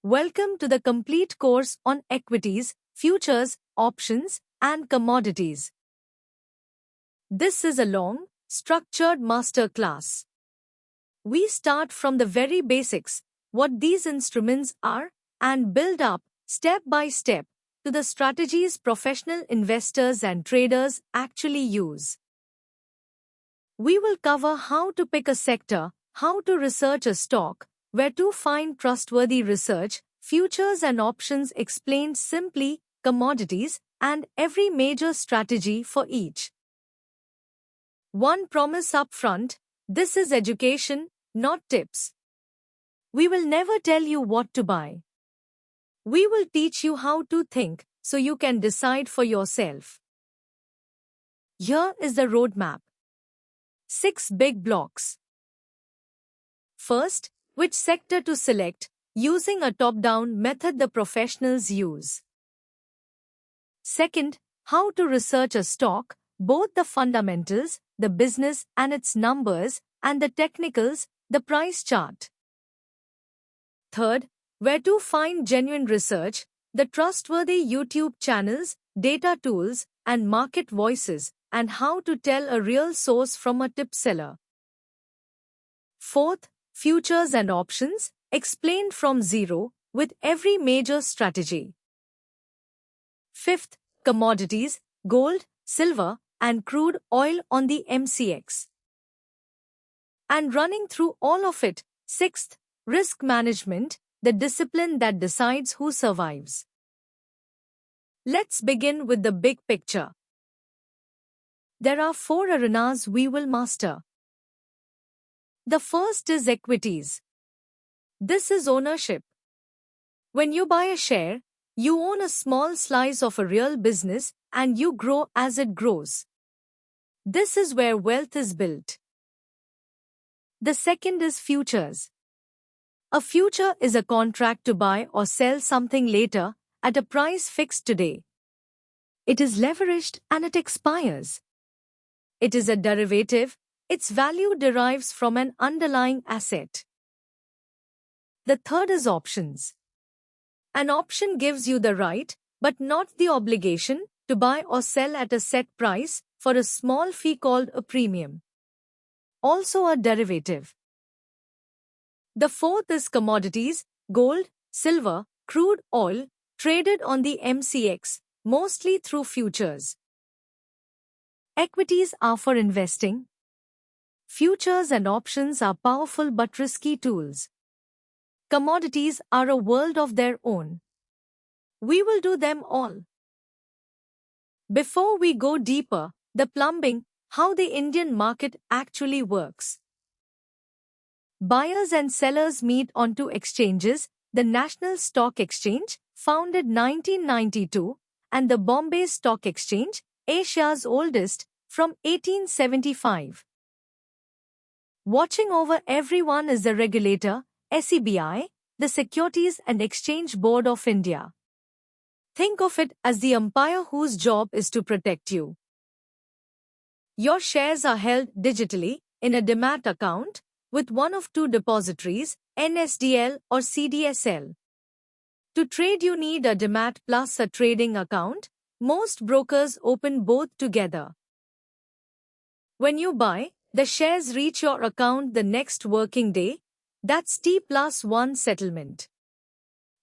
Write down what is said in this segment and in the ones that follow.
Welcome to the complete course on equities, futures, options, and commodities. This is a long, structured master class. We start from the very basics, what these instruments are, and build up, step by step, to the strategies professional investors and traders actually use. We will cover how to pick a sector, how to research a stock, where to find trustworthy research, futures and options explained simply, commodities, and every major strategy for each. One promise up front: this is education, not tips. We will never tell you what to buy. We will teach you how to think so you can decide for yourself. Here is the roadmap. 6 big blocks. First, which sector to select, using a top-down method the professionals use. Second, how to research a stock, both the fundamentals, the business and its numbers, and the technicals, the price chart. Third, where to find genuine research, the trustworthy YouTube channels, data tools, and market voices, and how to tell a real source from a tip seller. Fourth, futures and options, explained from zero, with every major strategy. Fifth, commodities, gold, silver, and crude oil on the MCX. And running through all of it, sixth, risk management, the discipline that decides who survives. Let's begin with the big picture. There are 4 arenas we will master. The first is equities. This is ownership. When you buy a share, you own a small slice of a real business and you grow as it grows. This is where wealth is built. The second is futures. A future is a contract to buy or sell something later at a price fixed today. It is leveraged and it expires. It is a derivative. Its value derives from an underlying asset. The third is options. An option gives you the right, but not the obligation, to buy or sell at a set price for a small fee called a premium. Also a derivative. The fourth is commodities, gold, silver, crude oil, traded on the MCX, mostly through futures. Equities are for investing. Futures and options are powerful but risky tools. Commodities are a world of their own. We will do them all. Before we go deeper, the plumbing, how the Indian market actually works. Buyers and sellers meet on 2 exchanges, the National Stock Exchange, founded 1992, and the Bombay Stock Exchange, Asia's oldest, from 1875. Watching over everyone is the regulator, SEBI, the Securities and Exchange Board of India. Think of it as the umpire whose job is to protect you. Your shares are held digitally in a demat account with one of 2 depositories, NSDL or CDSL. To trade you need a demat plus a trading account. Most brokers open both together. When you buy, the shares reach your account the next working day. That's T+1 settlement.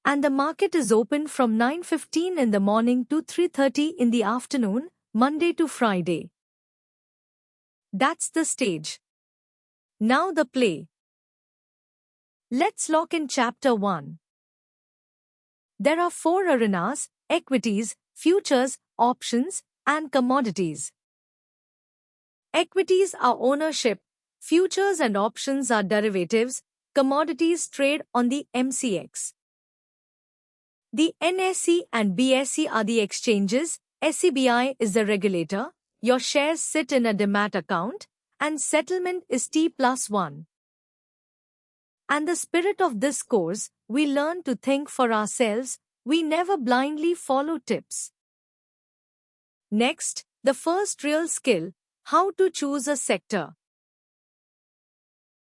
And the market is open from 9:15 in the morning to 3:30 in the afternoon, Monday to Friday. That's the stage. Now the play. Let's lock in Chapter 1. There are 4 arenas: equities, futures, options, and commodities. Equities are ownership, futures and options are derivatives, commodities trade on the MCX. The NSE and BSE are the exchanges, SEBI is the regulator, your shares sit in a demat account, and settlement is T+1. And the spirit of this course, we learn to think for ourselves, we never blindly follow tips. Next, the first real skill, how to choose a sector.